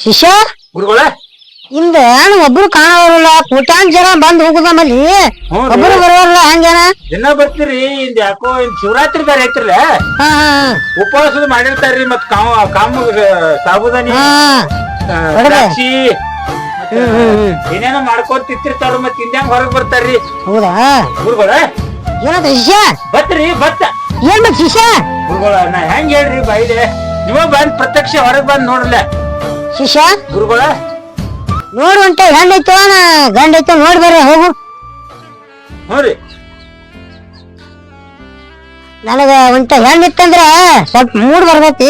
ಶಿಷ್ಯ ಗುರುಗಳ ಇಂದ ಒಬ್ರು ಕಾಣವರಲ್ಲ ಕೋಟ್ಯಾನ್ ಜನ ಬಂದ್ ಹೋಗುದ ಮಲ್ಲಿ ಒಬ್ರು ಬರೋಲ್ಲ ಹಂಗೇನ ದಿನ ಬರ್ತೀರಿ ಇಂದ ಯಾಕೋ ಶಿವರಾತ್ರಿ ಬೇರೆ ಐತ್ರಲ್ಲ ಉಪವಾಸದ ಮಾಡಿರ್ತಾರ್ರಿ ಮತ್ ಕಾಮ ಸಾಬುದಾನಿ ದ್ರಾಕ್ಷಿ ಏನೇನೋ ಮಾಡ್ಕೊಂಡ್ ತಿಂತಿರ್ತಾರ ಮತ್ ಇಂದ್ಯಾಂಗ ಹೊರಗ್ ಬರ್ತಾರ್ರಿ. ಹೌದಾ ಗುರುಗಳ ಏನಂತ ಶಿಷ್ಯ ಬತ್ರಿ ಬತ್ತ ಏನ್ ಮತ್ ಶಿಷ್ಯ ಗುರುಗಳ ನಾ ಹೆಂಗ್ ಹೇಳ್ರಿ ಬೈದೆ ನೀವ ಬಂದ್ ಪ್ರತ್ಯಕ್ಷ ಹೊರಗ್ ಬಂದ್ ನೋಡ್ಲ ಶಿಷ್ಯ ಗುರುಗಳ ನೋಡು ಅಂತ ಹೆಣ್ಣೈತೋ ಗಂಡ ಐತೋ ನೋಡಿ ಬರ್ರಿ ಹೋಗು. ನೋಡ್ರಿ ನನಗ ಒಂಟ ಹೆಣ್ಣಿತ್ತಂದ್ರ ಸ್ವಲ್ಪ ಮೂಡ್ ಬರ್ತೈತಿ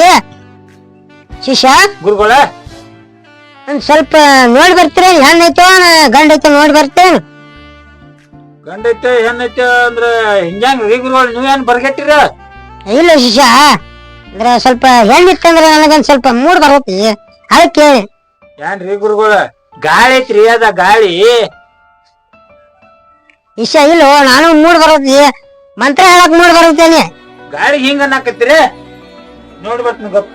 ಶಿಷ್ಯ. ಗುರುಗಳ ಒಂದ್ ಸ್ವಲ್ಪ ನೋಡಿ ಬರ್ತೀರಿ ಹೆಣ್ಣೈತೋ ಗಂಡ ಐತೋ ನೋಡಿ ಬರ್ತೇನೆ. ಗಂಡ ಐತೆ ಹೆಣ್ಣೈತೆ ಅಂದ್ರ ಹಿಂಗ್ಯಾಂಗ್ರಿ ಗುರುಗಳ ನೀವೇನ್ ಬರ್ಗೆಟ್ಟಿರ? ಇಲ್ಲ ಶಿಷ್ಯ ಅಂದ್ರ ಸ್ವಲ್ಪ ಹೆಣ್ಣಿತ್ತಂದ್ರ ನನಗೊಂದ್ ಸ್ವಲ್ಪ ಮೂಡ್ ಬರ್ತೈತಿ ಅದಕ್ಕೆ ಕೇಳಿ. ಏನ್ರಿ ಗುರುಗಳ ಗಾಳಿ ಐತ್ರಿ ಅದ ಗಾಳಿ ಶಿಷ್ಯ ಇಲ್ಲೋ ನಾನು ಮೂಡ್ ಬರ್ತೈತಿ ಮಂತ್ರ ಹೇಳಕ್ ಮೂಡ್ ಬರ್ತೇನೆ. ಗಾಳಿ ಹಿಂಗ ಅನ್ನಕತ್ತೀರಿ ನೋಡಿ ಬರ್ತೀನಿ ಗಪ್.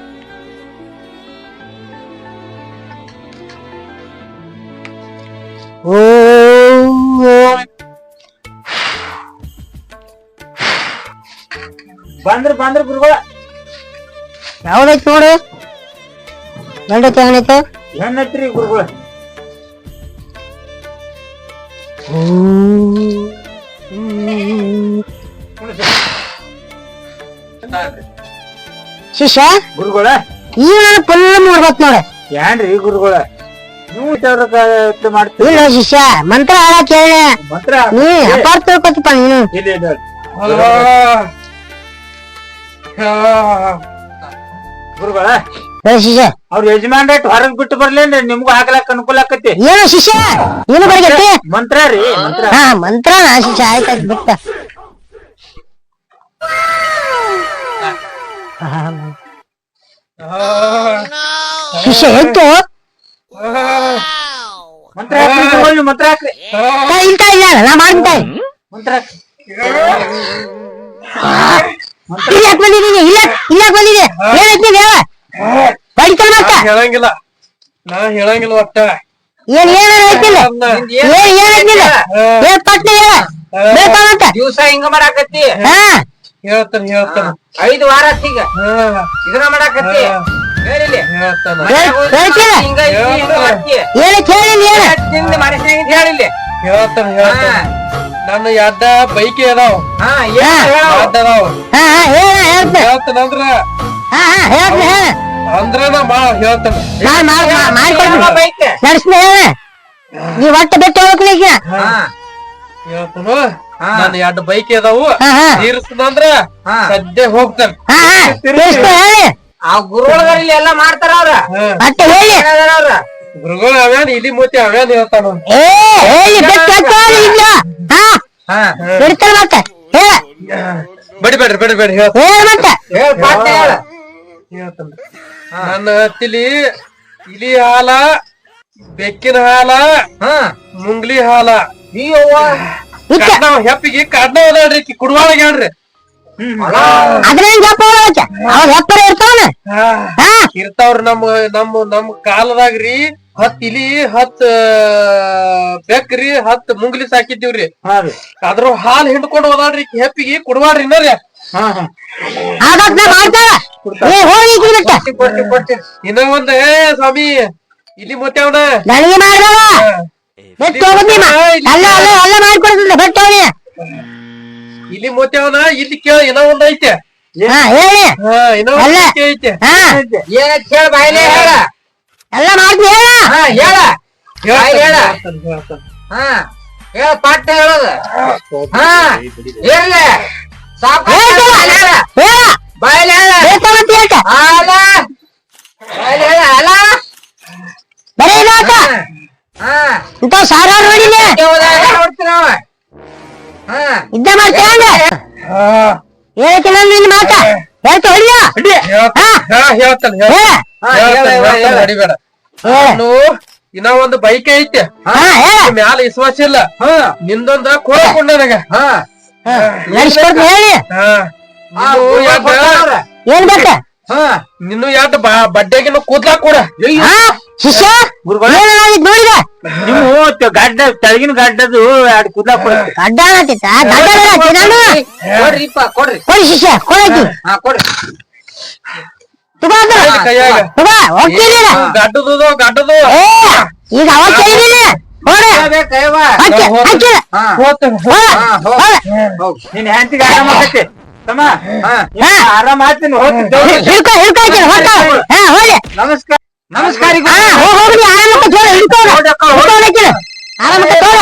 ಓ ಬಂದ್ರ ಗುರುಗಳ ಯಾವ್ದೈತಿ ನೋಡು ಗಂಡ ಐತೆ ಹೆಣ್ಣೈತೆ ಹೆಣ್ಣೈತ್ರಿ ಗುರುಗಳ. ಶಿಷ್ಯ ಗುರುಗಳ ಈಗ ನಾನು ಫುಲ್ ಮೂಡ್ಬತ್ ನೋಡ. ಏನ್ರಿ ಗುರುಗಳ ನೀವು ಮಾಡ್ತೀವಿ? ಇಲ್ಲ ಶಿಷ್ಯ ಮಂತ್ರ ಹೇಳಕ್ ಹೇಳಿ ಮಂತ್ರ ನೀ ಅಪಾರ ತಿಳ್ಕೊತಪ್ಪ ನೀನು. ಗುರುಗಳ ಶಿಷ್ಯ ಅವ್ರ ಯಜಮಾನ್ ರೇಟ್ ಹೊರಗ್ ಬಿಟ್ಟು ಬರ್ಲೇನ್ರಿ ನಿಮ್ಗೂ ಹಾಕ್ಲಾಕ ಅನುಕೂಲ ಆಕತಿ. ಏನು ಶಿಷ್ಯ ನೀನು ಬರ್ಗಟ್ಟಿ ಮಂತ್ರ ರೀ ಮಂತ್ರ. ಹಾ ಮಂತ್ರ ಶಿಷ್ಯ ಆಯ್ತಾಯ್ತು ಬಿಟ್ಟ. ಶಿಷ್ಯ ಎತ್ತು ಮಂತ್ರ ಹಾಕ್ರಿ ಗುರುಗಳು, ಮಂತ್ರ ಹಾಕ್ರಿ ಇಂತ ಇಲ್ಲ ನಾ ಮಾಡ್ತಾಯಿ ಮಂತ್ರ ಹಾಕ್ರಿ. ಇಲ್ಲಾಕ್ ಬಂದಿದ್ದೀನಿ ಇಲ್ಲಾಕ್ ಬಂದಿದೆ ಏನೈತಿ ಹೇಳ ಬಡಿತಾನ ಮತ್ತ ಹೇಳಂಗಿಲ್ಲ ನಾ ಹೇಳಂಗಿಲ್ಲ ಒಟ್ಟ ಏನ್ ಐತಿಲ್ಲ ಏನೈತಿಲ್ಲ ಏನ್ ಪಟ್ನ ಹೇಳ ಬೇಕಾಮತ್ತ ದಿವ್ಸ ಹಿಂಗ ಮಾಡಾಕತ್ತಿ. ಹಾ ಹೇಳ್ತಾನ 5 ವಾರ ಈಗ ಇದನ್ನ ಮಾಡಾಕತ್ತಿ ಹೇಳಿಲ್ಲ ಹೇಳ್ತಾನ ಏನೈತಿ ಹೇಳಿಲ್ಲ ತಿಂದ ಮಾಡಿಸ್ನಾಗ ಹೇಳಿಲ್ಲ ಹೇಳ್ತಾನ ನನ್ನ ಎಡ್ಡ ಬೈಕಿ ಅದಾವ ಅದಾವ ಹೇಳ್ತಾನಂದ್ರ ಅಂದ್ರ ನಾ ಹೇಳ್ತಾನ ನಡ್ಸ್ನ ಹೇಳ ನೀ ಒಟ್ಟ ಬೆಟ್ಟ ಹೋಗ್ಲಿಕ್ಕೆ ಹೇಳ್ತಾನು ನನ್ನ ಎಡ್ಡ ಬೈಕಿ ಅದಾವು ತೀರ್ಸ್ತಂದ್ರ ಸದ್ಯ ಹೋಗ್ತಾನ. ಹೇಳಿ ಆ ಗುರುಗಳಲ್ಲಿ ಎಲ್ಲಾ ಮಾಡ್ತಾರ ಅವ್ರ ಒಟ್ಟ ಹೇಳಿ ಅವ್ರ ಗುರುಗಳು ಅವ್ಯಾನ್ ಇಲಿ ಮೂತಿ ಅವ್ಯಾನ್ ಹೇಳ್ತಾನ. ಹೇಳಿ ಇಲ್ಲ ಹಾ ಬಿಡ್ತಾನ ಮತ್ತ ಹೇಳ ಬೇಡ್ರಿ ಹೇಳ ಮತ್ತ ಹೇಳ್ತಾನ ನನ್ನ ಹತ್ತಿಲಿ ಇಲಿ ಹಾಲ ಬೆಕ್ಕಿನ ಹಾಲ ಮುಂಗ್ಲಿ ಹಾಲ ಹೆಪ್ಪಿಗೆ ಕಡ್ನ ಅದಾಳ್ರಿ ಕುಡ್ವಾಳಗ ಹೇಳ್ರಿ ಇರ್ತಾವ್ರಿ ನಮ್ ಕಾಲದಾಗ್ರಿ 10 ಇಲಿ 10 ಬೆಕ್ರಿ 10 ಮುಂಗ್ಲಿ ಸಾಕಿದ್ದೀವ್ರಿ. ಅದ್ರ ಹಾಲ್ ಹಿಂಡ್ಕೊಂಡ್ ಹೋದಾಳ್ರಿ ಹೆಪ್ಪಿಗೆ ಕುಡ್ವಾಳ್ರಿ ಇನ್ನರಿ ಇನ್ನ ಒಂದ್ ಸ್ವಾಮಿ ಇಲ್ಲಿ ಮೊತ್ತವನ ಇಲ್ಲಿ ಮೊತ್ತವನ ಇಲ್ಲಿ ಕೇಳ ಇನ್ನೋ ಒಂದ್ ಐತೆ ಇನ್ನೋ ಐತೆ ಹೇಳ ಬಾಯ್ಲೆ ಹೇಳ ಎಲ್ಲ ಮಾಡ್ತಿ ಹೇಳ ಹೇಳ ಹೇಳ ಪಾಠ ಹೇಳೋದು ಹೇಳ ಸಾಕು ಬಾಯ್ಲೆ ಹೇಳ ಬಾಯ್ಲೆ ಹೇಳ ಅಲ್ಲ ಬರೀ ಇಂತ ಸಾರ ನೋಡಿಲ್ಲ ಇದ್ದ ಮಾಡ್ತೇನೆ ಹೇಳಕ್ಕೆ ನಿನ್ನ ಮಾತ ಹೇಳ್ತ ಹೊಡಿಯ ನಡಿಬೇಡ ಇನ್ನ ಒಂದು ಬೈಕ್ ಐತೆ ಮ್ಯಾಲ ವಿಶ್ವಾಸ ಇಲ್ಲ ನಿಂದೊಂದ ಕೊಡ್ಕೊಂಡ ನನಗ ನಡೆಸ್ಕೊಡ್ತೀನಿ ಹೇಳಿ ಏನ್ ಬೇಕ ಹಾ ನಿನ್ನು ಯಾಟ್ ಬಡ್ಡೆಗಿನ ಕೂದ್ಲಾ ಕೂಡ ಹಾ ಶಿಷ್ಯ ಗುರುಗಳೇ ಏನಾಗಿದ್ ನೋಡಿದ ನೀವು ಗಡ್ಡ ತೆಳಗಿನ ಗಡ್ಡದು ಎರಡು ಕೂದಲ ಕೊಡ್ರಿ ಗಡ್ಡ ಆಗತ್ತಿತ್ತ ಗಡ್ಡ ಬೇಡ ನಾನು ಕೊಡ್ರಿಪ್ಪ ಕೊಡ್ರಿ ಕೊಡಿ ಶಿಷ್ಯ ಕೊಡಾಯ್ತು ಹಾ ಕೊಡ್ರಿ ತಗೋ ಅದು. ಕೈಯಾಗ ತಗೋ ಹೋಗ್ತೀನಿ ಗಡ್ಡದು ಏ ಈಗ ಅವಾಗ ಕೇಳಿದಿಲ್ಲ ಹೋಡ ಬೇಕಯ್ಯವ ಹಾಕಿ ಹಾಕಿಲ್ಲ ಹಾ ಹೋಗ್ ನಿನ್ ಹೆಂಡತಿಗೆ ಆರಾಮ ಆಗತ್ತೆ ತಮ್ಮ ಹಾ ಆರಾಮ ಆಗ್ತೀನಿ ಹೋಗ್ತೀನಿ ಹಿಡ್ಕೊ ಹಾಕಿಲ್ಲ ಹೊರ್ತಾವ ಹಾ ಹೋಗಿ ನಮಸ್ಕಾರ ನಮಸ್ಕಾರ ಹಾ ಹೋಗ್ರಿ ಆರಾಮಕ್ಕೆ ತೋಳ ಹಿಡ್ಕೊ ಹಿಡ್ಕೊ ಹಾಕಿಲ್ಲ ಆರಾಮಕ್ಕೆ ತೋಳ